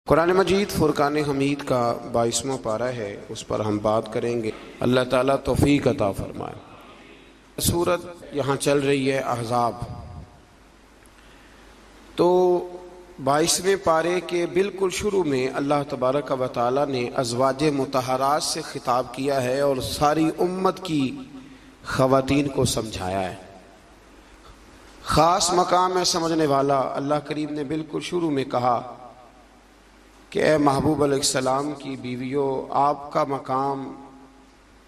قرآن مجید فرقان حمید کا 22واں پارہ ہے، اس پر ہم بات کریں گے۔ اللہ تعالیٰ توفیق عطا فرمائے۔ سورت یہاں چل رہی ہے احزاب، تو 22ویں پارے کے بالکل شروع میں اللہ تبارک و تعالیٰ نے ازواج مطہرات سے خطاب کیا ہے اور ساری امت کی خواتین کو سمجھایا ہے۔ خاص مقام ہے سمجھنے والا۔ اللہ کریم نے بالکل شروع میں کہا کہ اے محبوب علیہ السلام کی بیویوں، آپ کا مقام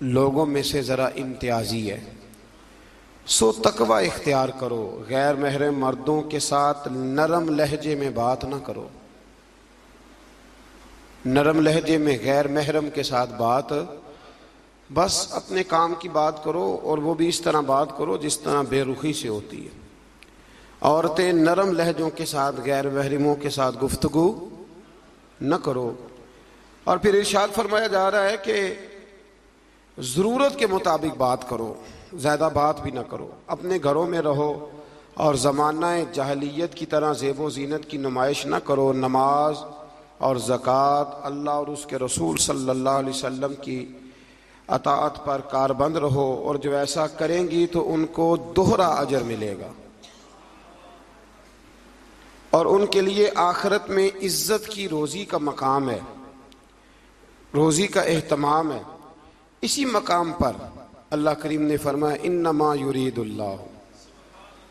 لوگوں میں سے ذرا امتیازی ہے، سو تقوی اختیار کرو، غیر محرم مردوں کے ساتھ نرم لہجے میں بات نہ کرو۔ نرم لہجے میں غیر محرم کے ساتھ بات، بس اپنے کام کی بات کرو، اور وہ بھی اس طرح بات کرو جس طرح بے رخی سے ہوتی ہے۔ عورتیں نرم لہجوں کے ساتھ غیر محرموں کے ساتھ گفتگو نہ کرو۔ اور پھر ارشاد فرمایا جا رہا ہے کہ ضرورت کے مطابق بات کرو، زیادہ بات بھی نہ کرو، اپنے گھروں میں رہو اور زمانہ جاہلیت کی طرح زیب و زینت کی نمائش نہ کرو۔ نماز اور زکوٰۃ، اللہ اور اس کے رسول صلی اللہ علیہ وسلم کی اطاعت پر کاربند رہو، اور جو ایسا کریں گی تو ان کو دوہرا اجر ملے گا، اور ان کے لیے آخرت میں عزت کی روزی کا مقام ہے، روزی کا اہتمام ہے۔ اسی مقام پر اللہ کریم نے فرمایا انما یرید اللہ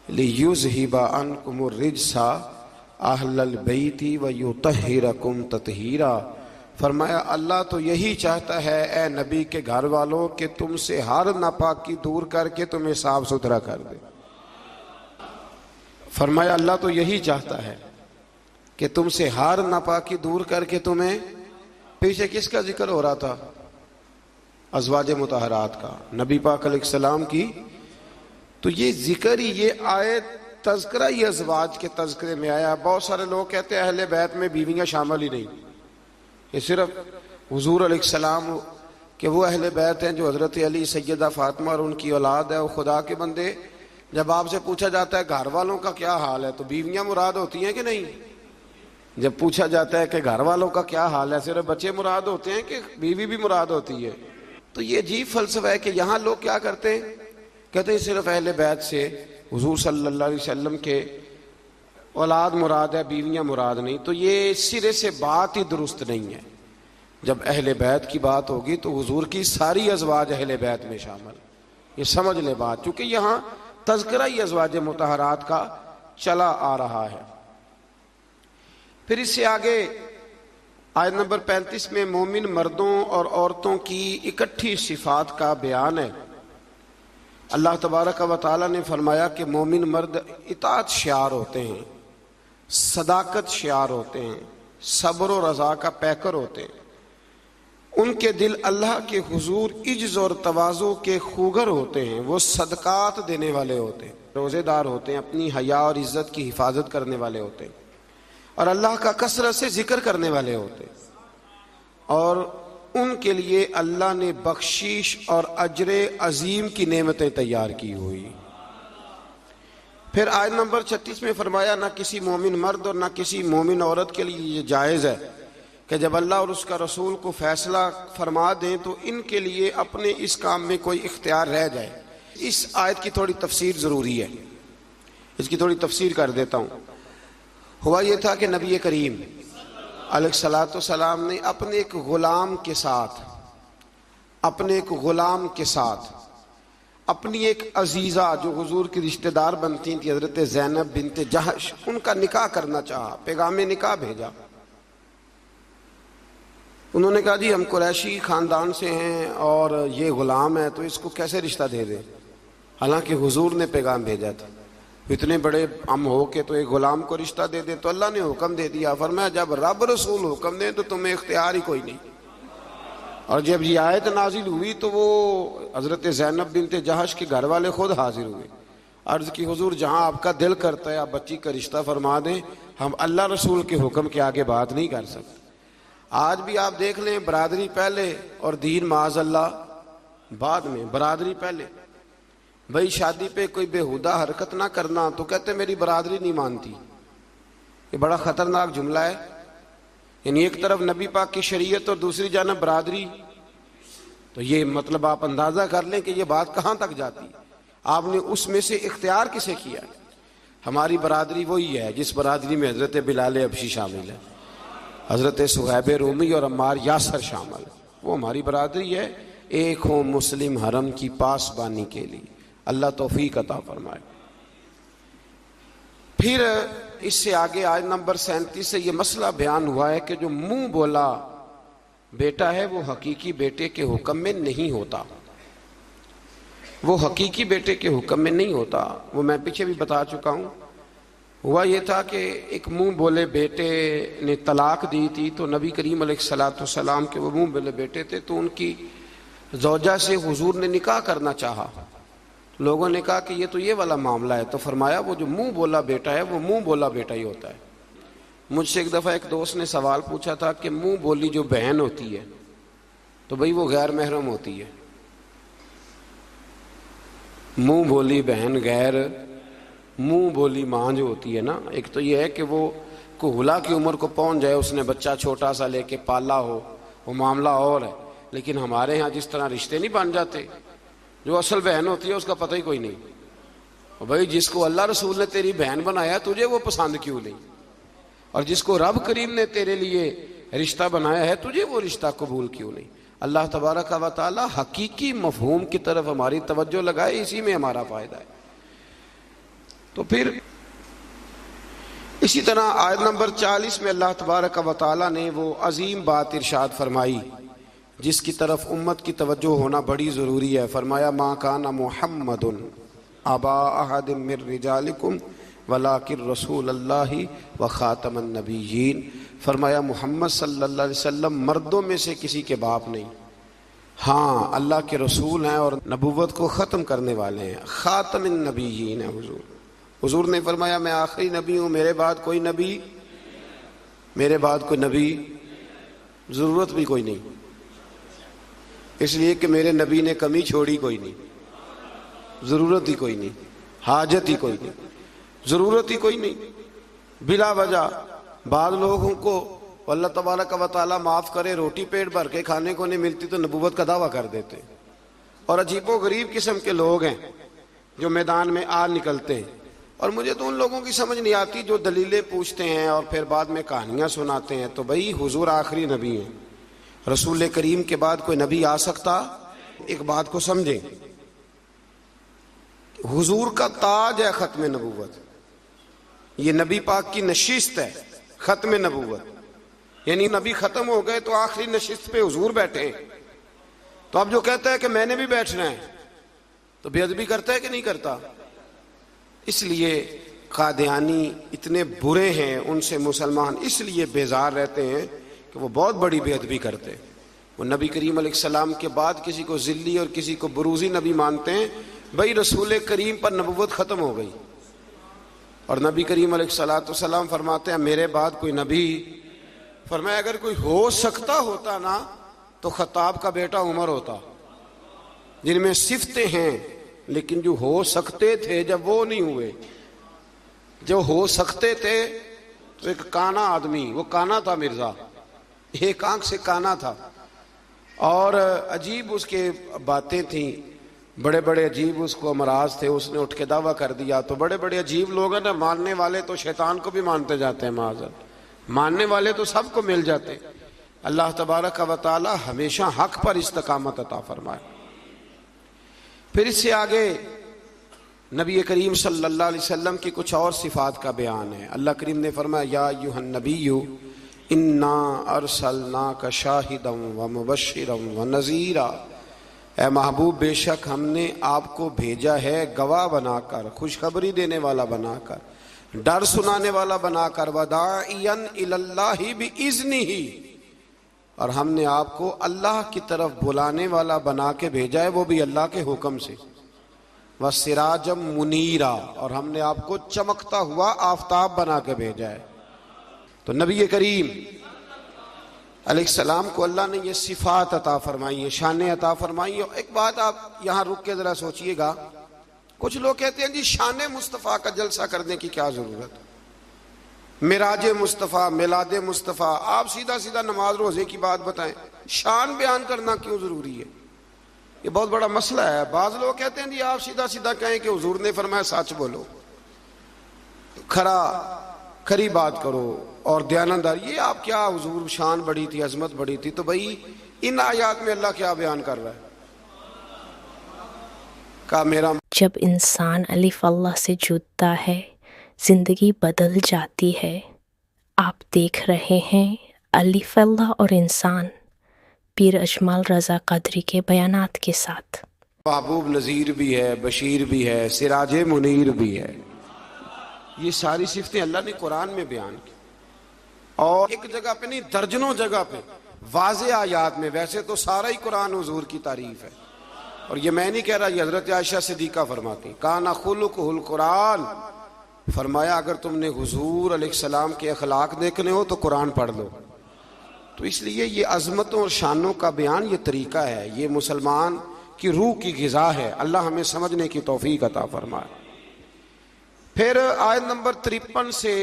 لیذہب عنکم الرجس اہل البیت ویطہرکم تطہیرا۔ فرمایا اللہ تو یہی چاہتا ہے اے نبی کے گھر والوں کہ تم سے ہر ناپاکی دور کر کے تمہیں صاف ستھرا کر دے۔ فرمایا اللہ تو یہی چاہتا ہے کہ تم سے ہر ناپاکی دور کر کے تمہیں، پیچھے کس کا ذکر ہو رہا تھا؟ ازواج مطہرات کا، نبی پاک علیہ السلام کی۔ تو یہ ذکر ہی، یہ آیت تذکرہ ہی ازواج کے تذکرے میں آیا۔ بہت سارے لوگ کہتے ہیں اہل بیت میں بیویاں شامل ہی نہیں، یہ صرف حضور علیہ السلام کہ وہ اہل بیت ہیں جو حضرت علی، سیدہ فاطمہ اور ان کی اولاد ہے، وہ خدا کے بندے۔ جب آپ سے پوچھا جاتا ہے گھر والوں کا کیا حال ہے تو بیویاں مراد ہوتی ہیں کہ نہیں؟ جب پوچھا جاتا ہے کہ گھر والوں کا کیا حال ہے، صرف بچے مراد ہوتے ہیں کہ بیوی بھی مراد ہوتی ہے؟ تو یہ عجیب فلسفہ ہے کہ یہاں لوگ کیا کرتے ہیں، کہتے ہیں صرف اہل بیت سے حضور صلی اللہ علیہ وسلم کے اولاد مراد ہے، بیویاں مراد نہیں۔ تو یہ سرے سے بات ہی درست نہیں ہے۔ جب اہل بیت کی بات ہوگی تو حضور کی ساری ازواج اہل بیت میں شامل، یہ سمجھ لے بات، چونکہ یہاں تذکرہ ہی ازواج مطہرات کا چلا آ رہا ہے۔ پھر اس سے آگے آیت نمبر 35 میں مومن مردوں اور عورتوں کی اکٹھی صفات کا بیان ہے۔ اللہ تبارک و تعالیٰ نے فرمایا کہ مومن مرد اطاعت شعار ہوتے ہیں، صداقت شعار ہوتے ہیں، صبر و رضا کا پیکر ہوتے ہیں۔ ان کے دل اللہ کے حضور عجز اور تواضع کے خوگر ہوتے ہیں، وہ صدقات دینے والے ہوتے ہیں، روزے دار ہوتے ہیں، اپنی حیا اور عزت کی حفاظت کرنے والے ہوتے ہیں، اور اللہ کا کثرت سے ذکر کرنے والے ہوتے ہیں، اور ان کے لیے اللہ نے بخشش اور اجر عظیم کی نعمتیں تیار کی ہوئی۔ پھر آیت نمبر 36 میں فرمایا نہ کسی مومن مرد اور نہ کسی مومن عورت کے لیے یہ جائز ہے کہ جب اللہ اور اس کا رسول کو فیصلہ فرما دیں تو ان کے لیے اپنے اس کام میں کوئی اختیار رہ جائے۔ اس آیت کی تھوڑی تفسیر ضروری ہے، اس کی تھوڑی تفسیر کر دیتا ہوں۔ ہوا یہ تھا کہ نبی کریم علیہ الصلاۃ والسلام نے اپنے ایک غلام کے ساتھ اپنی ایک عزیزہ جو حضور کی رشتہ دار بنتی تھی، حضرت زینب بنت جہش، ان کا نکاح کرنا چاہا، پیغام نکاح بھیجا۔ انہوں نے کہا جی ہم قریشی خاندان سے ہیں اور یہ غلام ہے تو اس کو کیسے رشتہ دے دیں، حالانکہ حضور نے پیغام بھیجا تھا، اتنے بڑے ہم ہو کے تو ایک غلام کو رشتہ دے دیں۔ تو اللہ نے حکم دے دیا، فرمایا جب رب رسول حکم دیں تو تمہیں اختیار ہی کوئی نہیں۔ اور جب یہ آیت نازل ہوئی تو وہ حضرت زینب بنت جہش کے گھر والے خود حاضر ہوئے، عرض کی حضور جہاں آپ کا دل کرتا ہے آپ بچی کا رشتہ فرما دیں، ہم اللہ رسول کے حکم کے آگے بات نہیں کر سکتے۔ آج بھی آپ دیکھ لیں، برادری پہلے اور دین معاذ اللہ بعد میں۔ برادری پہلے، بھائی شادی پہ کوئی بےہودہ حرکت نہ کرنا تو کہتے میری برادری نہیں مانتی۔ یہ بڑا خطرناک جملہ ہے۔ یعنی ایک طرف نبی پاک کی شریعت اور دوسری جانب برادری. تو یہ مطلب آپ اندازہ کر لیں کہ یہ بات کہاں تک جاتی ہے. آپ نے اس میں سے اختیار کسے کیا؟ ہماری برادری وہی ہے جس برادری میں حضرت بلال حبشی شامل ہے، حضرت صہیب رومی اور عمار یاسر شامل. وہ ہماری برادری ہے. ایک ہو مسلم حرم کی پاسبانی کے لیے. اللہ توفیق عطا فرمائے. پھر اس سے آگے آیت نمبر 37 سے یہ مسئلہ بیان ہوا ہے کہ جو منہ بولا بیٹا ہے وہ حقیقی بیٹے کے حکم میں نہیں ہوتا. وہ حقیقی بیٹے کے حکم میں نہیں ہوتا. وہ میں پیچھے بھی بتا چکا ہوں. ہوا یہ تھا کہ ایک منہ بولے بیٹے نے طلاق دی تھی تو نبی کریم علیہ الصلوۃ والسلام کے وہ منہ بولے بیٹے تھے تو ان کی زوجہ سے حضور نے نکاح کرنا چاہا. لوگوں نے کہا کہ یہ تو یہ والا معاملہ ہے. تو فرمایا وہ جو منہ بولا بیٹا ہے وہ منہ بولا بیٹا ہی ہوتا ہے. مجھ سے ایک دفعہ ایک دوست نے سوال پوچھا تھا کہ منہ بولی جو بہن ہوتی ہے تو بھئی وہ غیر محرم ہوتی ہے. منہ بولی بہن غیر منہ بولی ماں جو ہوتی ہے نا، ایک تو یہ ہے کہ وہ کہولا کی عمر کو پہنچ جائے، اس نے بچہ چھوٹا سا لے کے پالا ہو، وہ معاملہ اور ہے. لیکن ہمارے ہاں جس طرح رشتے نہیں بن جاتے، جو اصل بہن ہوتی ہے اس کا پتہ ہی کوئی نہیں. بھائی جس کو اللہ رسول نے تیری بہن بنایا تجھے وہ پسند کیوں نہیں، اور جس کو رب کریم نے تیرے لیے رشتہ بنایا ہے تجھے وہ رشتہ قبول کیوں نہیں. اللہ تبارک و تعالی حقیقی مفہوم کی طرف ہماری توجہ لگائے، اسی میں ہمارا فائدہ ہے. تو پھر اسی طرح آیت نمبر 40 میں اللہ تبارک و تعالی نے وہ عظیم بات ارشاد فرمائی جس کی طرف امت کی توجہ ہونا بڑی ضروری ہے. فرمایا ما کان محمد ابا احد من رجالکم ولکن رسول اللہ و خاتم النبیین. فرمایا محمد صلی اللہ علیہ وسلم مردوں میں سے کسی کے باپ نہیں، ہاں اللہ کے رسول ہیں اور نبوت کو ختم کرنے والے ہیں. خاتم النبیین ہے حضور نے فرمایا میں آخری نبی ہوں، میرے بعد کوئی نبی ضرورت بھی کوئی نہیں، اس لیے کہ میرے نبی نے کمی چھوڑی کوئی نہیں، ضرورت ہی کوئی نہیں، حاجت ہی کوئی نہیں، ضرورت ہی کوئی نہیں. بلا وجہ بعض لوگوں کو اللہ تبارک و تعالیٰ معاف کرے روٹی پیٹ بھر کے کھانے کو نہیں ملتی تو نبوت کا دعویٰ کر دیتے. اور عجیب و غریب قسم کے لوگ ہیں جو میدان میں آ نکلتے ہیں، اور مجھے تو ان لوگوں کی سمجھ نہیں آتی جو دلیلیں پوچھتے ہیں اور پھر بعد میں کہانیاں سناتے ہیں. تو بھائی حضور آخری نبی ہیں، رسول کریم کے بعد کوئی نبی آ سکتا؟ ایک بات کو سمجھیں، حضور کا تاج ہے ختم نبوت. یہ نبی پاک کی نشست ہے ختم نبوت، یعنی نبی ختم ہو گئے تو آخری نشست پہ حضور بیٹھے ہیں. تو اب جو کہتا ہے کہ میں نے بھی بیٹھنا ہے تو بے ادبی کرتا ہے کہ نہیں کرتا؟ اس لیے قادیانی اتنے برے ہیں، ان سے مسلمان اس لیے بیزار رہتے ہیں کہ وہ بہت بڑی بے ادبی کرتے ہیں. وہ نبی کریم علیہ السلام کے بعد کسی کو ذلی اور کسی کو بروزی نبی مانتے ہیں. بھائی رسول کریم پر نبوت ختم ہو گئی، اور نبی کریم علیہ السلام فرماتے ہیں میرے بعد کوئی نبی. فرمایا اگر کوئی ہو سکتا ہوتا نا تو خطاب کا بیٹا عمر ہوتا، جن میں صفتیں ہیں لیکن جو ہو سکتے تھے جب وہ نہیں ہوئے. جو ہو سکتے تھے تو ایک کانا آدمی، وہ کانا تھا مرزا، ایک آنکھ سے کانا تھا، اور عجیب اس کے باتیں تھیں، بڑے بڑے عجیب اس کو امراض تھے. اس نے اٹھ کے دعویٰ کر دیا. تو بڑے بڑے عجیب لوگ ہیں نا، ماننے والے تو شیطان کو بھی مانتے جاتے ہیں، معاذ، ماننے والے تو سب کو مل جاتے. اللہ تبارک و تعالی ہمیشہ حق پر استقامت عطا فرمائے. پھر اس سے آگے نبی کریم صلی اللہ علیہ وسلم کی کچھ اور صفات کا بیان ہے. اللہ کریم نے فرمایا یا ایھا النبی انا ارسلناک شاہدا ومبشرا ونذیرا. اے محبوب بے شک ہم نے آپ کو بھیجا ہے گواہ بنا کر، خوشخبری دینے والا بنا کر، ڈر سنانے والا بنا کر، وداعیا الی اللہ باذنہ، اور ہم نے آپ کو اللہ کی طرف بلانے والا بنا کے بھیجا ہے، وہ بھی اللہ کے حکم سے. وسراجا منیرا، اور ہم نے آپ کو چمکتا ہوا آفتاب بنا کے بھیجا ہے. تو نبی کریم علیہ السلام کو اللہ نے یہ صفات عطا فرمائی ہیں، شانیں عطا فرمائی ہیں. ایک بات آپ یہاں رک کے ذرا سوچئے گا، کچھ لوگ کہتے ہیں جی شان مصطفیٰ کا جلسہ کرنے کی کیا ضرورت؟ معراج مصطفیٰ، میلاد مصطفیٰ، آپ سیدھا سیدھا نماز روزے کی بات بتائیں، شان بیان کرنا کیوں ضروری ہے؟ یہ بہت بڑا مسئلہ ہے۔ بعض لوگ کہتے ہیں جی آپ سیدھا سیدھا کہیں کہ حضور نے فرمایا سچ بولو، کھری بات کرو اور دیانتدار، یہ آپ کیا، حضور شان بڑی تھی، عظمت بڑی تھی، تو بھائی ان آیات میں اللہ کیا بیان کر رہا ہے؟ کہا میرا جب انسان الف اللہ سے جڑتا ہے زندگی بدل جاتی ہے۔ آپ دیکھ رہے ہیں الف اللہ اور انسان، پیر اجمل رضا قدری کے بیانات کے ساتھ۔ محبوب نذیر بھی ہے، بشیر بھی ہے، سراج منیر بھی ہے۔ یہ ساری صفتیں اللہ نے قرآن میں بیان کی، اور ایک جگہ پہ نہیں، درجنوں جگہ پہ واضح آیات میں۔ ویسے تو سارا ہی قرآن حضور کی تعریف ہے، اور یہ میں نہیں کہہ رہا، یہ حضرت عائشہ صدیقہ فرماتی، کانا خلقہ القرآن، فرمایا اگر تم نے حضور علیہ السلام کے اخلاق دیکھنے ہو تو قرآن پڑھ لو۔ تو اس لیے یہ عظمتوں اور شانوں کا بیان یہ طریقہ ہے، یہ مسلمان کی روح کی غذا ہے۔ اللہ ہمیں سمجھنے کی توفیق عطا فرمائے۔ پھر آیت نمبر 53 سے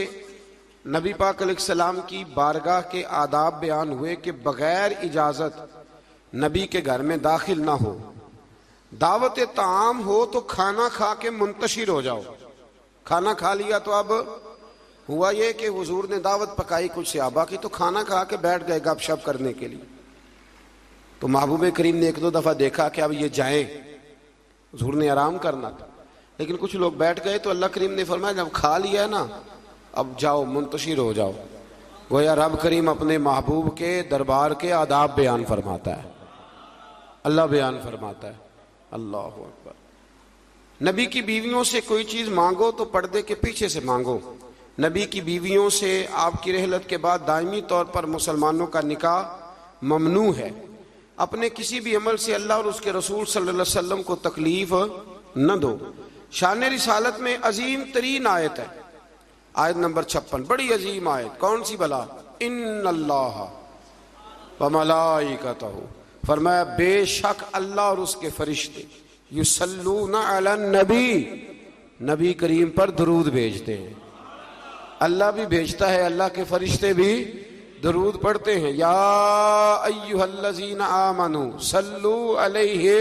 نبی پاک علیہ السلام کی بارگاہ کے آداب بیان ہوئے کہ بغیر اجازت نبی کے گھر میں داخل نہ ہو، دعوت طعام ہو تو کھانا کھا کے منتشر ہو جاؤ۔ کھانا کھا لیا تو اب ہوا یہ کہ حضور نے دعوت پکائی کچھ صحابہ کی، تو کھانا کھا کے بیٹھ گئے گپ شپ کرنے کے لیے۔ تو محبوب کریم نے ایک دو دفعہ دیکھا کہ اب یہ جائیں، حضور نے آرام کرنا تھا، لیکن کچھ لوگ بیٹھ گئے، تو اللہ کریم نے فرمایا جب کھا لیا ہے نا اب جاؤ منتشر ہو جاؤ۔ گویا رب کریم اپنے محبوب کے دربار کے آداب بیان فرماتا ہے، اللہ بیان فرماتا ہے۔ اللہ اکبر۔ نبی کی بیویوں سے کوئی چیز مانگو تو پردے کے پیچھے سے مانگو۔ نبی کی بیویوں سے آپ کی رحلت کے بعد دائمی طور پر مسلمانوں کا نکاح ممنوع ہے۔ اپنے کسی بھی عمل سے اللہ اور اس کے رسول صلی اللہ علیہ وسلم کو تکلیف نہ دو۔ شان رسالت میں عظیم ترین آیت ہے آیت نمبر 56، بڑی عظیم آیت، کون سی بلا؟ ان اللہ وملائکتہ، فرمایا بے شک اللہ اور اس کے فرشتے یصلون علی النبی، نبی کریم پر درود بھیجتے ہیں۔ اللہ بھی بھیجتا ہے، اللہ کے فرشتے بھی درود پڑھتے ہیں۔ یا ایھا الذین آمنوا صلوا علیہ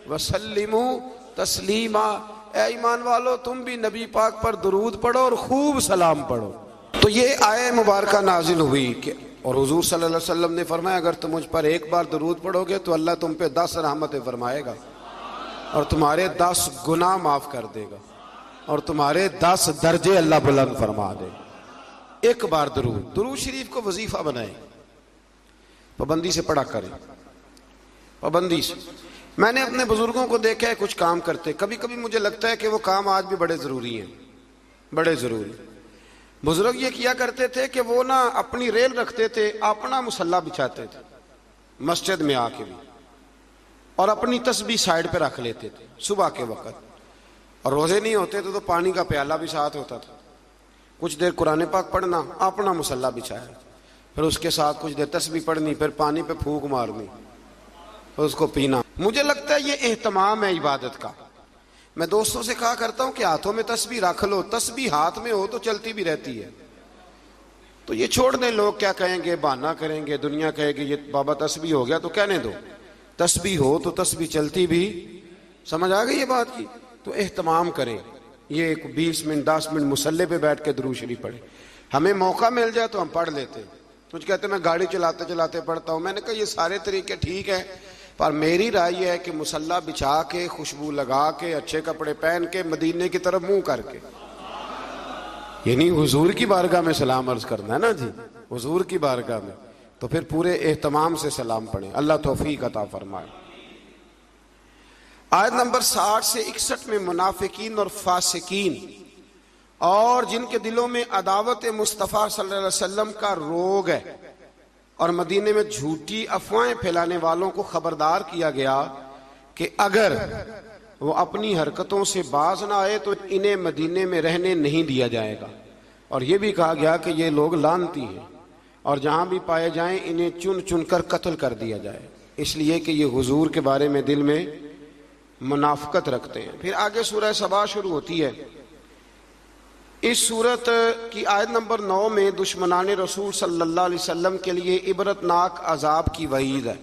وسلموا تسلیما، اے ایمان والو تم بھی نبی پاک پر درود پڑھو اور خوب سلام پڑھو۔ تو یہ آیہ مبارکہ نازل ہوئی کہ، اور حضور صلی اللہ علیہ وسلم نے فرمایا اگر تم مجھ پر ایک بار درود پڑھو گے تو اللہ تم پہ 10 رحمتیں فرمائے گا، اور تمہارے 10 گناہ معاف کر دے گا، اور تمہارے 10 درجے اللہ بلند فرما دے گا۔ ایک بار درود شریف کو وظیفہ بنائیں، پابندی سے پڑھا کریں، پابندی سے۔ میں نے اپنے بزرگوں کو دیکھا ہے کچھ کام کرتے، کبھی کبھی مجھے لگتا ہے کہ وہ کام آج بھی بڑے ضروری ہیں، بڑے ضروری۔ بزرگ یہ کیا کرتے تھے کہ وہ نا اپنی ریل رکھتے تھے، اپنا مصلی بچھاتے تھے مسجد میں آ کے بھی، اور اپنی تسبیح سائیڈ پہ رکھ لیتے تھے صبح کے وقت، اور روزے نہیں ہوتے تو پانی کا پیالہ بھی ساتھ ہوتا تھا، کچھ دیر قرآن پاک پڑھنا، اپنا مصلی بچھایا، پھر اس کے ساتھ کچھ دیر تسبیح پڑھنی، پھر پانی پہ پھونک مارنی، پھر اس کو پینا۔ مجھے لگتا ہے یہ اہتمام ہے عبادت کا۔ میں دوستوں سے کہا کرتا ہوں کہ ہاتھوں میں تسبیح رکھ لو، تسبیح ہاتھ میں ہو تو چلتی بھی رہتی ہے، تو یہ چھوڑ دیں، لوگ کیا کہیں گے، بہانہ کریں گے، دنیا کہے گی یہ بابا تسبیح ہو گیا، تو کہنے دو، تسبیح ہو تو تسبیح چلتی بھی، سمجھ آ گئی یہ بات کی؟ تو اہتمام کریں، یہ 20 منٹ 10 منٹ مصلی پہ بیٹھ کے درود شریف پڑھیں۔ ہمیں موقع مل جائے تو ہم پڑھ لیتے، کچھ کہتے ہیں میں گاڑی چلاتے چلاتے پڑھتا ہوں، میں نے کہا یہ سارے طریقے ٹھیک ہیں، پر میری رائے یہ ہے کہ مصلی بچھا کے، خوشبو لگا کے، اچھے کپڑے پہن کے، مدینے کی طرف منہ کر کے، یعنی حضور کی بارگاہ میں سلام عرض کرنا ہے نا جی، حضور کی بارگاہ میں، تو پھر پورے اہتمام سے سلام پڑھیں۔ اللہ توفیق عطا فرمائے۔ آیت نمبر 60 سے 61 میں منافقین اور فاسقین اور جن کے دلوں میں عداوت مصطفیٰ صلی اللہ علیہ وسلم کا روگ ہے اور مدینے میں جھوٹی افواہیں پھیلانے والوں کو خبردار کیا گیا کہ اگر وہ اپنی حرکتوں سے باز نہ آئے تو انہیں مدینے میں رہنے نہیں دیا جائے گا، اور یہ بھی کہا گیا کہ یہ لوگ لعنتی ہیں اور جہاں بھی پائے جائیں انہیں چن چن کر قتل کر دیا جائے، اس لیے کہ یہ حضور کے بارے میں دل میں منافقت رکھتے ہیں۔ پھر آگے سورہ سبا شروع ہوتی ہے، اس صورت کی آیت نمبر 9 میں دشمنان رسول صلی اللہ علیہ وسلم کے لیے عبرتناک عذاب کی وعید ہے۔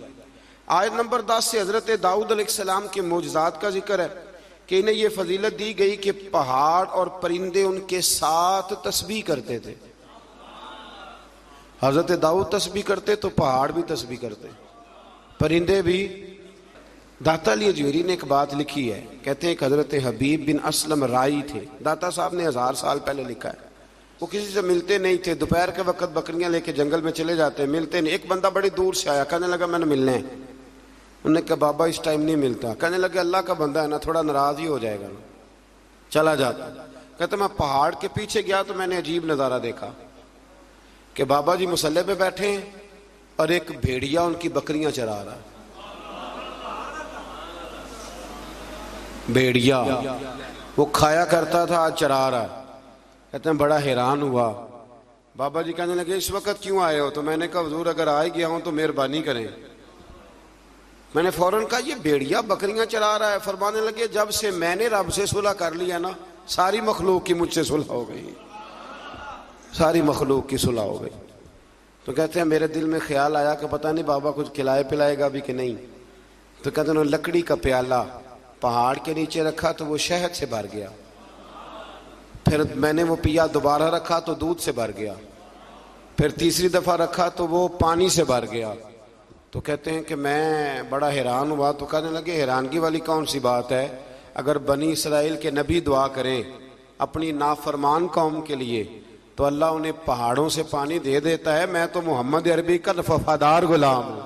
آیت نمبر 10 سے حضرت داؤد علیہ السلام کے معجزات کا ذکر ہے کہ انہیں یہ فضیلت دی گئی کہ پہاڑ اور پرندے ان کے ساتھ تسبیح کرتے تھے۔ حضرت داؤد تسبیح کرتے تو پہاڑ بھی تسبیح کرتے، پرندے بھی۔ داتا علی اجویری نے ایک بات لکھی ہے، کہتے ہیں کہ حضرت حبیب بن اسلم رائی تھے، داتا صاحب نے 1000 سال پہلے لکھا ہے۔ وہ کسی سے ملتے نہیں تھے، دوپہر کے وقت بکریاں لے کے جنگل میں چلے جاتے، ملتے نہیں۔ ایک بندہ بڑی دور سے آیا، کہنے لگا میں نے ملنا ہے۔ انہوں نے کہا بابا اس ٹائم نہیں ملتا۔ کہنے لگے اللہ کا بندہ ہے نا، تھوڑا ناراض ہی ہو جائے گا نا، چلا جاتا۔ کہتے میں پہاڑ کے پیچھے گیا تو میں نے عجیب نظارہ دیکھا کہ بابا جی مصلی پہ بیٹھے ہیں اور ایک بھیڑیا ان کی بکریاں چرا رہا ہے۔ بھیڑیا وہ کھایا کرتا تھا، آج چرا رہا ہے۔ کہتے ہیں بڑا حیران ہوا۔ بابا جی کہنے لگے اس وقت کیوں آئے ہو؟ تو میں نے کہا حضور اگر آئے گیا ہوں تو مہربانی کریں۔ میں نے فوراً کہا یہ بھیڑیا بکریاں چرا رہا ہے۔ فرمانے لگے جب سے میں نے رب سے صلح کر لیا نا، ساری مخلوق کی مجھ سے صلح ہو گئی، ساری مخلوق کی صلح ہو گئی۔ تو کہتے ہیں میرے دل میں خیال آیا کہ پتہ نہیں بابا کچھ کھلائے پلائے گا بھی کہ نہیں۔ تو کہتے ہیں لکڑی کا پیالہ پہاڑ کے نیچے رکھا تو وہ شہد سے بھر گیا، پھر میں نے وہ پیا، دوبارہ رکھا تو دودھ سے بھر گیا، پھر تیسری دفعہ رکھا تو وہ پانی سے بھر گیا۔ تو کہتے ہیں کہ میں بڑا حیران ہوا۔ تو کہنے لگے حیرانگی والی کون سی بات ہے؟ اگر بنی اسرائیل کے نبی دعا کریں اپنی نافرمان قوم کے لیے تو اللہ انہیں پہاڑوں سے پانی دے دیتا ہے۔ میں تو محمد عربی کا وفادار غلام ہوں،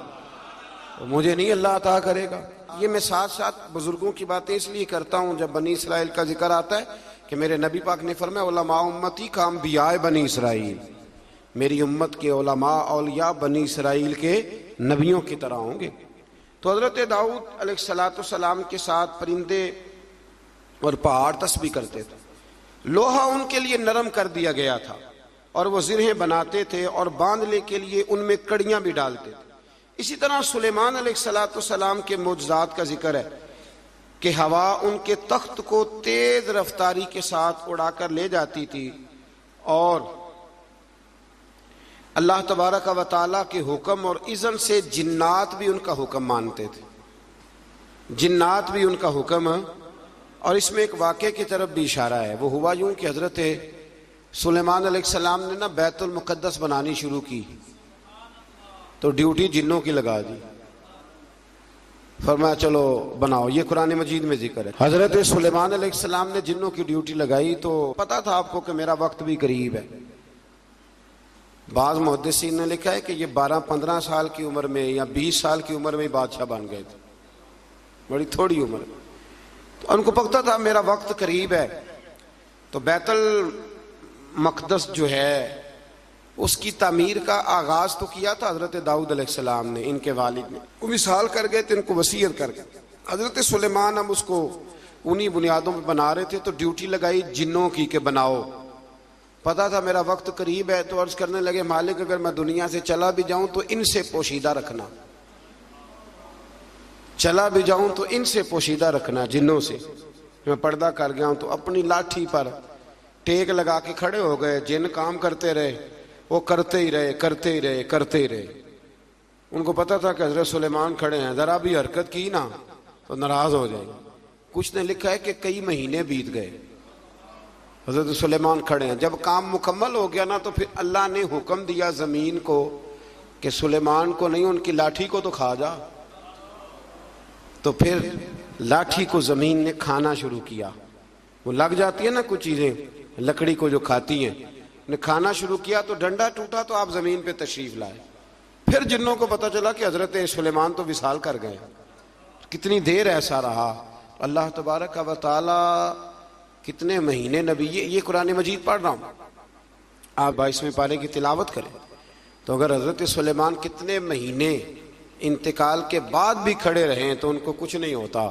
مجھے نہیں اللہ عطا کرے گا۔ یہ میں ساتھ ساتھ بزرگوں کی باتیں اس لیے کرتا ہوں جب بنی اسرائیل کا ذکر آتا ہے کہ میرے نبی پاک نے فرمایا علماء امتی کا انبیاء بنی اسرائیل، میری امت کے علماء اولیاء بنی اسرائیل کے نبیوں کی طرح ہوں گے۔ تو حضرت داؤد علیہ السلام کے ساتھ پرندے اور پہاڑ تسبیح کرتے تھے۔ لوہا ان کے لیے نرم کر دیا گیا تھا اور وہ زرہیں بناتے تھے اور باندھنے کے لیے ان میں کڑیاں بھی ڈالتے تھے۔ اسی طرح سلیمان علیہ السلام کے معجزات کا ذکر ہے کہ ہوا ان کے تخت کو تیز رفتاری کے ساتھ اڑا کر لے جاتی تھی اور اللہ تبارک و تعالیٰ کے حکم اور اذن سے جنات بھی ان کا حکم مانتے تھے، جنات بھی ان کا حکم۔ اور اس میں ایک واقعے کی طرف بھی اشارہ ہے۔ وہ ہوا یوں کہ حضرت سلیمان علیہ السلام نے نا بیت المقدس بنانی شروع کی تو ڈیوٹی جنوں کی لگا دی، فرمایا چلو بناؤ۔ یہ قرآن مجید میں ذکر ہے۔ حضرت سلیمان علیہ السلام نے جنوں کی ڈیوٹی لگائی تو پتا تھا آپ کو کہ میرا وقت بھی قریب ہے۔ بعض محدثین نے لکھا ہے کہ یہ 12-15 سال کی عمر میں یا 20 سال کی عمر میں بادشاہ بن گئے تھے، بڑی تھوڑی عمر میں۔ تو ان کو پتا تھا میرا وقت قریب ہے۔ تو بیت المقدس جو ہے اس کی تعمیر کا آغاز تو کیا تھا حضرت داؤد علیہ السلام نے، ان کے والد نے۔ وہ وصال کر گئے تھے، ان کو وصیت کر گئے۔ حضرت سلیمان ہم اس کو انہی بنیادوں پہ بنا رہے تھے تو ڈیوٹی لگائی جنوں کی کہ بناؤ۔ پتا تھا میرا وقت قریب ہے تو عرض کرنے لگے مالک اگر میں دنیا سے چلا بھی جاؤں تو ان سے پوشیدہ رکھنا، چلا بھی جاؤں تو ان سے پوشیدہ رکھنا، جنوں سے۔ میں پردہ کر گیا ہوں تو اپنی لاٹھی پر ٹیک لگا کے کھڑے ہو گئے، جن کام کرتے رہے، وہ کرتے ہی رہے، کرتے ہی رہے، کرتے ہی رہے۔ ان کو پتا تھا کہ حضرت سلیمان کھڑے ہیں، ذرا بھی حرکت کی نا تو ناراض ہو جائیں گے۔ کچھ نے لکھا ہے کہ کئی مہینے بیت گئے، حضرت سلیمان کھڑے ہیں۔ جب کام مکمل ہو گیا نا تو پھر اللہ نے حکم دیا زمین کو کہ سلیمان کو نہیں، ان کی لاٹھی کو تو کھا جا۔ تو پھر لاٹھی کو زمین نے کھانا شروع کیا۔ وہ لگ جاتی ہے نا کچھ چیزیں لکڑی کو جو کھاتی ہیں، نے کھانا شروع کیا تو ڈنڈا ٹوٹا تو آپ زمین پہ تشریف لائے۔ پھر جنوں کو پتا چلا کہ حضرت سلیمان تو وصال کر گئے۔ کتنی دیر ایسا رہا، اللہ تبارک و تعالی کتنے مہینے نبی، یہ قرآن مجید پڑھ رہا ہوں، آپ 22ویں پارے کی تلاوت کریں تو اگر حضرت سلیمان کتنے مہینے انتقال کے بعد بھی کھڑے رہیں تو ان کو کچھ نہیں ہوتا،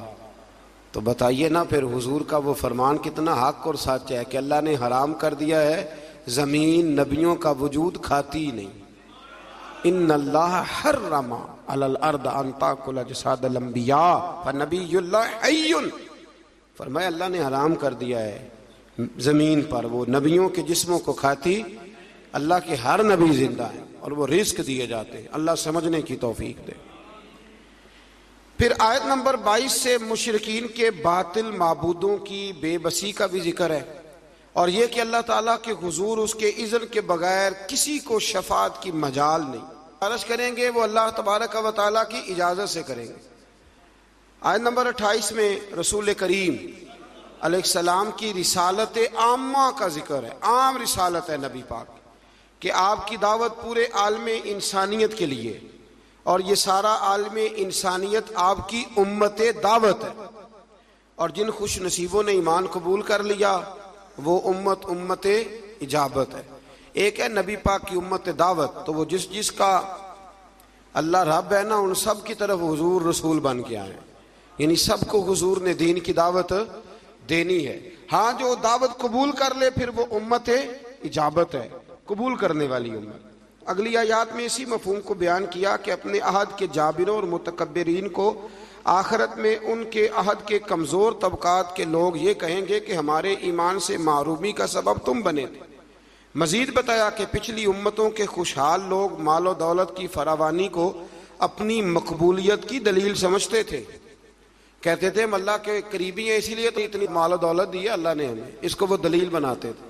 تو بتائیے نا پھر حضور کا وہ فرمان کتنا حق اور سچ ہے کہ اللہ نے حرام کر دیا ہے زمین نبیوں کا وجود کھاتی نہیں۔ ان اللہ حرم علی الارض ان تاکل اجساد الانبیاء فنبی اللہ حی، فرمایا اللہ نے حرام کر دیا ہے زمین پر وہ نبیوں کے جسموں کو کھاتی، اللہ کے ہر نبی زندہ ہیں اور وہ رزق دیے جاتے ہیں۔ اللہ سمجھنے کی توفیق دے۔ پھر آیت نمبر 22 سے مشرکین کے باطل معبودوں کی بے بسی کا بھی ذکر ہے، اور یہ کہ اللہ تعالیٰ کے حضور اس کے اذن کے بغیر کسی کو شفاعت کی مجال نہیں، عرض کریں گے وہ اللہ تبارک و تعالیٰ کی اجازت سے کریں گے۔ آیت نمبر 28 میں رسول کریم علیہ السلام کی رسالت عامہ کا ذکر ہے، عام رسالت ہے نبی پاک کہ آپ کی دعوت پورے عالم انسانیت کے لیے، اور یہ سارا عالم انسانیت آپ کی امت دعوت ہے، اور جن خوش نصیبوں نے ایمان قبول کر لیا وہ امت اجابت ہے۔ ایک ہے نبی پاک کی امت دعوت، تو وہ جس کا اللہ رب ہے نا، ان سب کی طرف حضور رسول بن کے آئے، یعنی سب کو حضور نے دین کی دعوت دینی ہے۔ ہاں جو دعوت قبول کر لے پھر وہ امت اجابت ہے، قبول کرنے والی امت۔ اگلی آیات میں اسی مفہوم کو بیان کیا کہ اپنے عہد کے جابروں اور متکبرین کو آخرت میں ان کے عہد کے کمزور طبقات کے لوگ یہ کہیں گے کہ ہمارے ایمان سے معرومی کا سبب تم بنے تھے۔ مزید بتایا کہ پچھلی امتوں کے خوشحال لوگ مال و دولت کی فراوانی کو اپنی مقبولیت کی دلیل سمجھتے تھے، کہتے تھے ہم اللہ کے قریبی ہیں اسی لیے تو اتنی مال و دولت دی ہے اللہ نے ہمیں، اس کو وہ دلیل بناتے تھے۔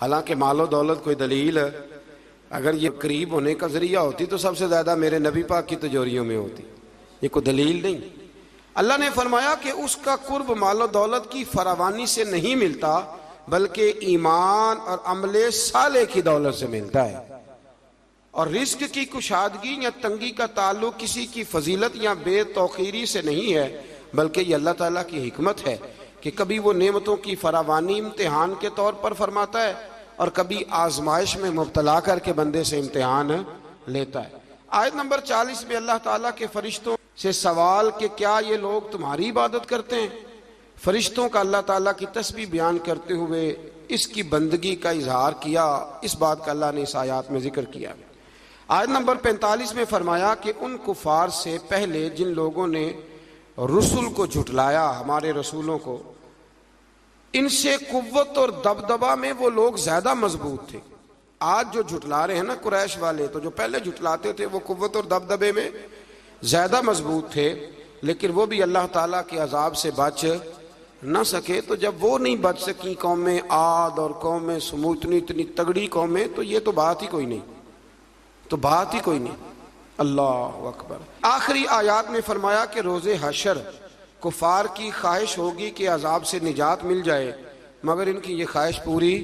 حالانکہ مال و دولت کوئی دلیل اگر یہ قریب ہونے کا ذریعہ ہوتی تو سب سے زیادہ میرے نبی پاک کی تجوریوں میں ہوتی، یہ کوئی دلیل نہیں۔ اللہ نے فرمایا کہ اس کا قرب مال و دولت کی فراوانی سے نہیں ملتا بلکہ ایمان اور عمل صالح کی دولت سے ملتا ہے، اور رزق کی کشادگی یا تنگی کا تعلق کسی کی فضیلت یا بے توقیری سے نہیں ہے، بلکہ یہ اللہ تعالیٰ کی حکمت ہے کہ کبھی وہ نعمتوں کی فراوانی امتحان کے طور پر فرماتا ہے اور کبھی آزمائش میں مبتلا کر کے بندے سے امتحان لیتا ہے۔ آیت نمبر 40 میں اللہ تعالیٰ کے فرشتوں سے سوال کہ کیا یہ لوگ تمہاری عبادت کرتے ہیں؟ فرشتوں کا اللہ تعالیٰ کی تسبیح بیان کرتے ہوئے اس کی بندگی کا اظہار کیا، اس بات کا اللہ نے اس آیات میں ذکر کیا۔ آیت نمبر 45 میں فرمایا کہ ان کفار سے پہلے جن لوگوں نے رسول کو جھٹلایا، ہمارے رسولوں کو، ان سے قوت اور دبدبہ میں وہ لوگ زیادہ مضبوط تھے۔ آج جو جھٹلا رہے ہیں نا قریش والے، تو جو پہلے جھٹلاتے تھے وہ قوت اور دبدبے میں زیادہ مضبوط تھے، لیکن وہ بھی اللہ تعالیٰ کے عذاب سے بچ نہ سکے۔ تو جب وہ نہیں بچ سکی قومیں عاد اور قومیں سمود، اتنی تگڑی قومیں، تو یہ تو بات ہی کوئی نہیں، تو بات ہی کوئی نہیں۔ اللہ اکبر۔ آخری آیات میں فرمایا کہ روز حشر کفار کی خواہش ہوگی کہ عذاب سے نجات مل جائے، مگر ان کی یہ خواہش پوری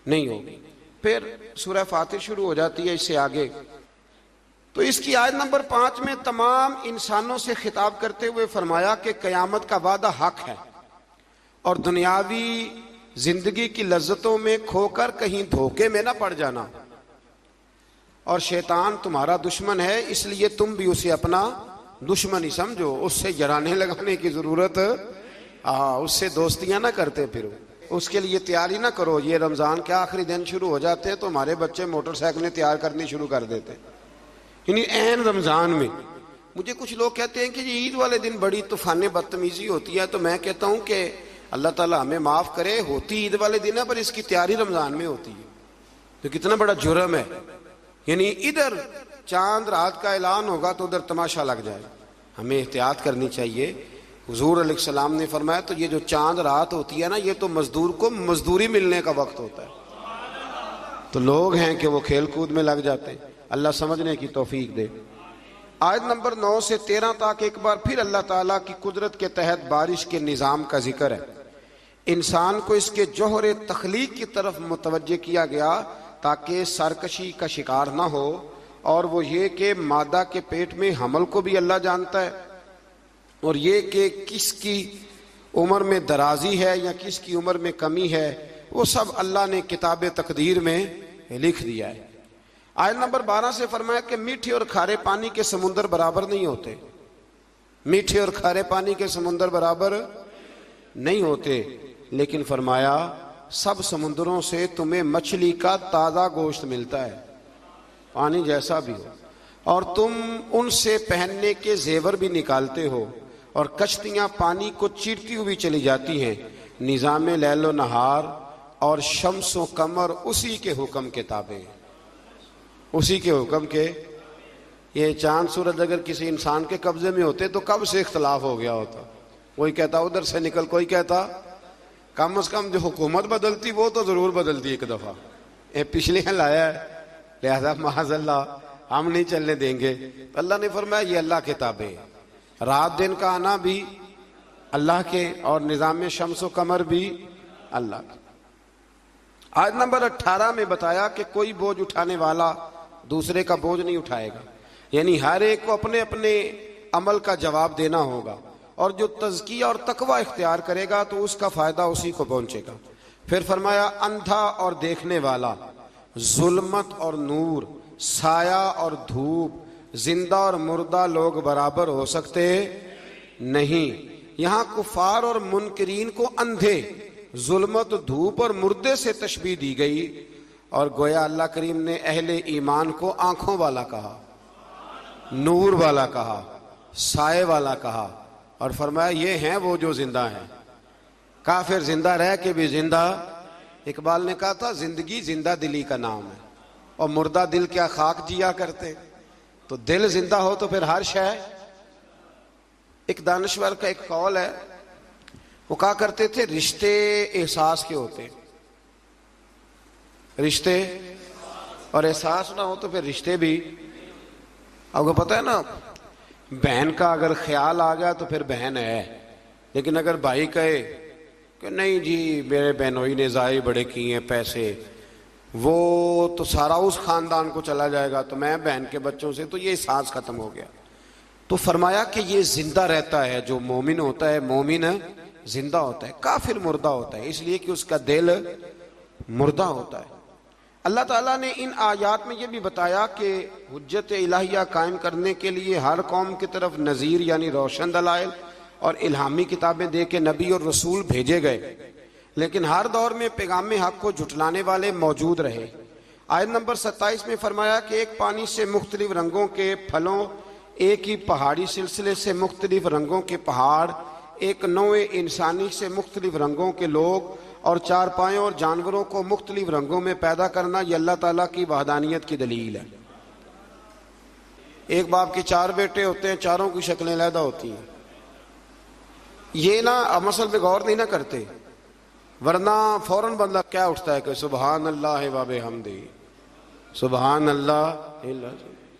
نہیں ہوگی۔ پھر سورہ فاتر شروع ہو جاتی ہے اس سے آگے، تو اس کی آیت نمبر 5 میں تمام انسانوں سے خطاب کرتے ہوئے فرمایا کہ قیامت کا وعدہ حق ہے، اور دنیاوی زندگی کی لذتوں میں کھو کر کہیں دھوکے میں نہ پڑ جانا، اور شیطان تمہارا دشمن ہے اس لیے تم بھی اسے اپنا دشمن ہی سمجھو، اس سے جرانے لگانے کی ضرورت، اس سے دوستیاں نہ کرتے پھرو، اس کے لیے تیاری نہ کرو۔ یہ رمضان کے آخری دن شروع ہو جاتے ہیں تو ہمارے بچے موٹر سائیکلیں تیار کرنی شروع کر دیتے، یعنی عین رمضان میں۔ مجھے کچھ لوگ کہتے ہیں کہ یہ عید والے دن بڑی طوفان بدتمیزی ہوتی ہے، تو میں کہتا ہوں کہ اللہ تعالیٰ ہمیں معاف کرے، ہوتی عید والے دن ہے پر اس کی تیاری رمضان میں ہوتی ہے، تو کتنا بڑا جرم ہے۔ یعنی ادھر چاند رات کا اعلان ہوگا تو ادھر تماشا لگ جائے، ہمیں احتیاط کرنی چاہیے۔ حضور علیہ السلام نے فرمایا تو یہ جو چاند رات ہوتی ہے نا، یہ تو مزدور کو مزدوری ملنے کا وقت ہوتا ہے، تو لوگ ہیں کہ وہ کھیل کود میں لگ جاتے ہیں۔ اللہ سمجھنے کی توفیق دے۔ آیت نمبر 9 سے 13 تک ایک بار پھر اللہ تعالیٰ کی قدرت کے تحت بارش کے نظام کا ذکر ہے۔ انسان کو اس کے جوہر تخلیق کی طرف متوجہ کیا گیا تاکہ سرکشی کا شکار نہ ہو، اور وہ یہ کہ مادہ کے پیٹ میں حمل کو بھی اللہ جانتا ہے، اور یہ کہ کس کی عمر میں درازی ہے یا کس کی عمر میں کمی ہے، وہ سب اللہ نے کتاب تقدیر میں لکھ دیا ہے۔ آیت نمبر 12 سے فرمایا کہ میٹھے اور کھارے پانی کے سمندر برابر نہیں ہوتے، میٹھے اور کھارے پانی کے سمندر برابر نہیں ہوتے، لیکن فرمایا سب سمندروں سے تمہیں مچھلی کا تازہ گوشت ملتا ہے، پانی جیسا بھی ہو، اور تم ان سے پہننے کے زیور بھی نکالتے ہو، اور کشتیاں پانی کو چیرتی ہوئی چلی جاتی ہیں، نظام لیل و نہار اور شمس و قمر اسی کے حکم کے تابع ہیں، اسی کے حکم کے۔ یہ چاند سورج اگر کسی انسان کے قبضے میں ہوتے تو کب سے اختلاف ہو گیا ہوتا، کوئی کہتا ادھر سے نکل، کوئی کہتا کم از کم جو حکومت بدلتی وہ تو ضرور بدلتی ایک دفعہ، یہ پچھلے لایا ہے لہذا معاذ اللہ ہم نہیں چلنے دیں گے۔ اللہ نے فرمایا یہ اللہ کے تابع ہے، رات دن کا آنا بھی اللہ کے اور نظام شمس و قمر بھی اللہ کے۔ آیت نمبر 18 میں بتایا کہ کوئی بوجھ اٹھانے والا دوسرے کا بوجھ نہیں اٹھائے گا، یعنی ہر ایک کو اپنے اپنے عمل کا جواب دینا ہوگا، اور جو تزکیہ اور تقوی اختیار کرے گا تو اس کا فائدہ اسی کو پہنچے گا۔ پھر فرمایا اندھا اور دیکھنے والا، ظلمت اور نور، سایہ اور دھوپ، زندہ اور مردہ لوگ برابر ہو سکتے نہیں۔ یہاں کفار اور منکرین کو اندھے، ظلمت، دھوپ اور مردے سے تشبیہ دی گئی، اور گویا اللہ کریم نے اہل ایمان کو آنکھوں والا کہا، نور والا کہا، سائے والا کہا، اور فرمایا یہ ہیں وہ جو زندہ ہیں۔ کافر زندہ رہ کے بھی زندہ، اقبال نے کہا تھا زندگی زندہ دلی کا نام ہے، اور مردہ دل کیا خاک جیا کرتے، تو دل زندہ ہو تو پھر ہر شے۔ ایک دانشور کا ایک قول ہے، وہ کہا کرتے تھے رشتے احساس کے ہوتے ہیں، رشتے اور احساس نہ ہو تو پھر رشتے بھی۔ آپ کو پتہ ہے نا، بہن کا اگر خیال آ گیا تو پھر بہن ہے، لیکن اگر بھائی کہے کہ نہیں جی میرے بہنوئی نے ضائع بڑے کیے ہیں پیسے، وہ تو سارا اس خاندان کو چلا جائے گا تو میں بہن کے بچوں سے، تو یہ احساس ختم ہو گیا۔ تو فرمایا کہ یہ زندہ رہتا ہے، جو مومن ہوتا ہے، مومن زندہ ہوتا ہے، کافر مردہ ہوتا ہے، اس لیے کہ اس کا دل مردہ ہوتا ہے۔ اللہ تعالیٰ نے ان آیات میں یہ بھی بتایا کہ حجت الہیہ قائم کرنے کے لیے ہر قوم کی طرف نذیر یعنی روشن دلائل اور الہامی کتابیں دے کے نبی اور رسول بھیجے گئے، لیکن ہر دور میں پیغام حق کو جھٹلانے والے موجود رہے۔ آیت نمبر 27 میں فرمایا کہ ایک پانی سے مختلف رنگوں کے پھلوں، ایک ہی پہاڑی سلسلے سے مختلف رنگوں کے پہاڑ، ایک نوع انسانی سے مختلف رنگوں کے لوگ، اور چار پایوں اور جانوروں کو مختلف رنگوں میں پیدا کرنا، یہ اللہ تعالیٰ کی وحدانیت کی دلیل ہے۔ ایک باپ کے 4 بیٹے ہوتے ہیں، چاروں کی شکلیں علیحدہ ہوتی ہیں، یہ نہ مسئلے پہ غور نہیں نہ کرتے، ورنہ فوراً بندہ کیا اٹھتا ہے کہ سبحان اللہ و بحمدہ، سبحان اللہ۔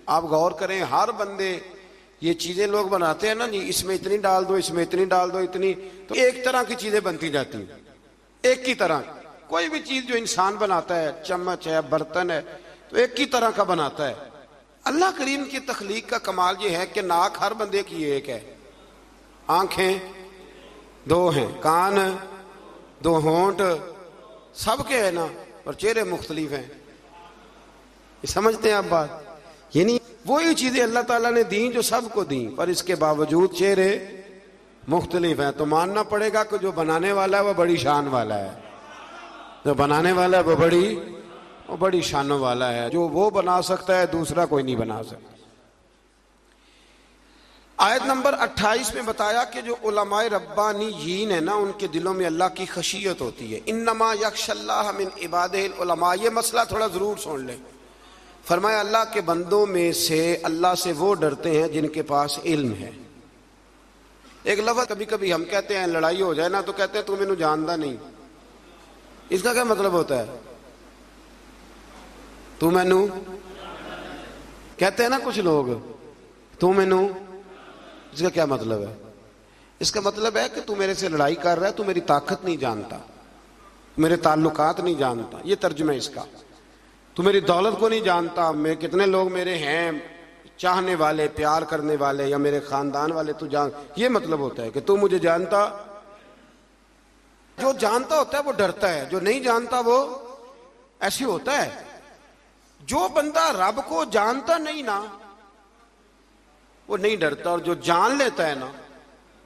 آپ غور کریں، ہر بندے یہ چیزیں لوگ بناتے ہیں نا جی، اس میں اتنی ڈال دو، اس میں اتنی ڈال دو، اتنی، تو ایک طرح کی چیزیں بنتی جاتی ہیں، ایک کی طرح۔ کوئی بھی چیز جو انسان بناتا ہے، چمچ ہے، برتن ہے، تو ایک کی طرح کا بناتا ہے۔ اللہ کریم کی تخلیق کا کمال یہ ہے کہ ناک ہر بندے کی ایک ہے، آنکھیں 2 ہیں، کان 2، ہونٹ سب کے ہیں نا، اور چہرے مختلف ہیں۔ یہ سمجھتے ہیں آپ بات؟ یعنی وہی چیزیں اللہ تعالیٰ نے دیں جو سب کو دیں، پر اس کے باوجود چہرے مختلف ہیں، تو ماننا پڑے گا کہ جو بنانے والا ہے وہ بڑی شان والا ہے، جو بنانے والا ہے وہ بڑی شانوں والا ہے، جو وہ بنا سکتا ہے دوسرا کوئی نہیں بنا سکتا۔ آیت نمبر 28 میں بتایا کہ جو علماء ربانیین ہیں نا، ان کے دلوں میں اللہ کی خشیت ہوتی ہے۔ انما یخشی اللہ من عبادہ العلماء، یہ مسئلہ تھوڑا ضرور سن لیں۔ فرمایا اللہ کے بندوں میں سے اللہ سے وہ ڈرتے ہیں جن کے پاس علم ہے۔ ایک لفظ کبھی کبھی ہم کہتے ہیں، لڑائی ہو جائے نا تو کہتے ہیں تو مینوں جاندا نہیں، اس کا کیا مطلب ہوتا ہے؟ تو مینوں کہتے ہیں نا کچھ لوگ، تو مینوں، اس کا کیا مطلب ہے؟ اس کا مطلب ہے کہ تو میرے سے لڑائی کر رہا ہے، تو میری طاقت نہیں جانتا، میرے تعلقات نہیں جانتا، یہ ترجمہ اس کا۔ تو میری دولت کو نہیں جانتا، میں کتنے لوگ میرے ہیں چاہنے والے، پیار کرنے والے، یا میرے خاندان والے، تو جان، یہ مطلب ہوتا ہے کہ تو مجھے جانتا۔ جو جانتا ہوتا ہے وہ ڈرتا ہے، جو نہیں جانتا وہ ایسے ہوتا ہے۔ جو بندہ رب کو جانتا نہیں نا وہ نہیں ڈرتا، اور جو جان لیتا ہے نا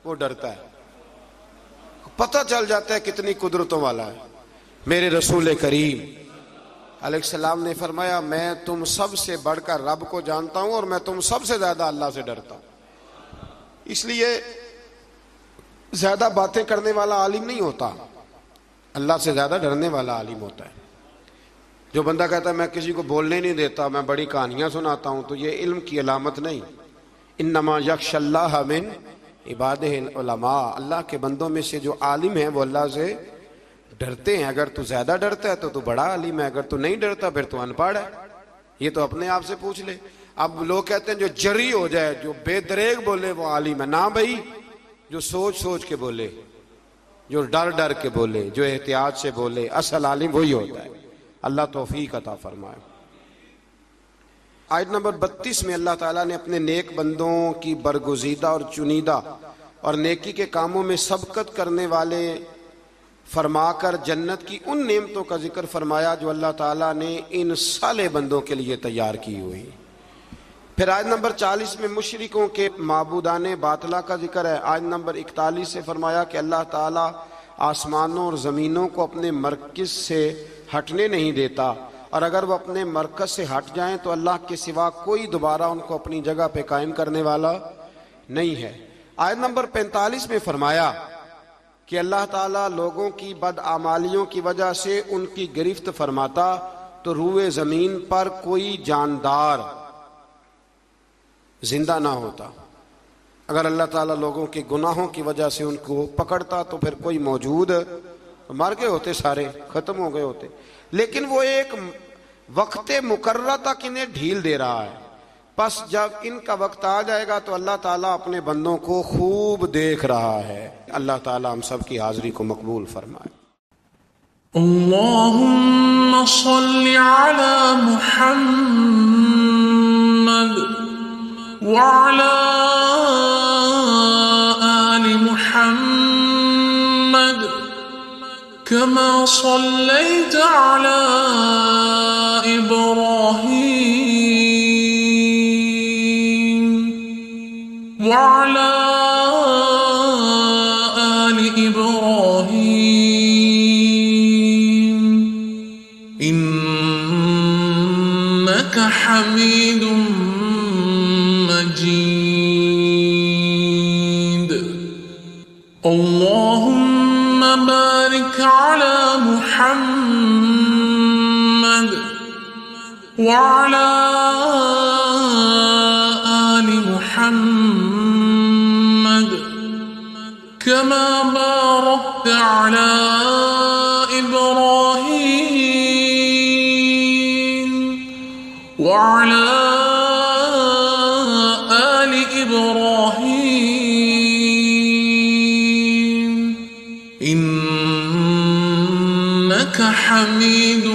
وہ ڈرتا ہے، پتہ چل جاتا ہے کتنی قدرتوں والا ہے۔ میرے رسول کریم علیہ السلام نے فرمایا میں تم سب سے بڑھ کر رب کو جانتا ہوں، اور میں تم سب سے زیادہ اللہ سے ڈرتا ہوں۔ اس لیے زیادہ باتیں کرنے والا عالم نہیں ہوتا، اللہ سے زیادہ ڈرنے والا عالم ہوتا ہے. جو بندہ کہتا ہے میں کسی کو بولنے نہیں دیتا، میں بڑی کہانیاں سناتا ہوں، تو یہ علم کی علامت نہیں. انما یخشی اللہ من عبادہ العلماء، اللہ کے بندوں میں سے جو عالم ہیں وہ اللہ سے ڈرتے ہیں. اگر تو زیادہ ڈرتا ہے تو تو بڑا عالم ہے، اگر تو نہیں ڈرتا پھر تو ان پڑھ ہے. یہ تو اپنے آپ سے پوچھ لے. اب لوگ کہتے ہیں جو جری ہو جائے، جو بے دریغ بولے وہ عالم ہے. نہ بھائی، جو سوچ سوچ کے بولے، جو ڈر ڈر کے بولے، جو احتیاط سے بولے، اصل عالم وہی ہوتا ہے. اللہ توفیق عطا فرمائے. آیت نمبر 32 میں اللہ تعالیٰ نے اپنے نیک بندوں کی برگزیدہ اور چنیدہ اور نیکی کے کاموں میں سبقت کرنے والے فرما کر جنت کی ان نعمتوں کا ذکر فرمایا جو اللہ تعالیٰ نے ان صالح بندوں کے لیے تیار کی ہوئی. پھر آیت نمبر 40 میں مشرکوں کے معبودان باطلہ کا ذکر ہے. آیت نمبر 41 سے فرمایا کہ اللہ تعالیٰ آسمانوں اور زمینوں کو اپنے مرکز سے ہٹنے نہیں دیتا، اور اگر وہ اپنے مرکز سے ہٹ جائیں تو اللہ کے سوا کوئی دوبارہ ان کو اپنی جگہ پہ قائم کرنے والا نہیں ہے. آیت نمبر 45 میں فرمایا کہ اللہ تعالیٰ لوگوں کی بدعمالیوں کی وجہ سے ان کی گرفت فرماتا تو روئے زمین پر کوئی جاندار زندہ نہ ہوتا. اگر اللہ تعالیٰ لوگوں کے گناہوں کی وجہ سے ان کو پکڑتا تو پھر کوئی موجود مر گئے ہوتے، سارے ختم ہو گئے ہوتے. لیکن وہ ایک وقت مقررہ تک انہیں ڈھیل دے رہا ہے. پس جب ان کا وقت آ جائے گا تو اللہ تعالیٰ اپنے بندوں کو خوب دیکھ رہا ہے. اللہ تعالیٰ ہم سب کی حاضری کو مقبول فرمائے. اللهم صل على محمد وعلى آل محمد كما صليت على إبراهيم وعلى آل إبراهيم إنك حميد مجيد. اللهم بارك على محمد وعلى آل محمد كما باركت على إبراهيم وعلى آل إبراهيم إنك حميد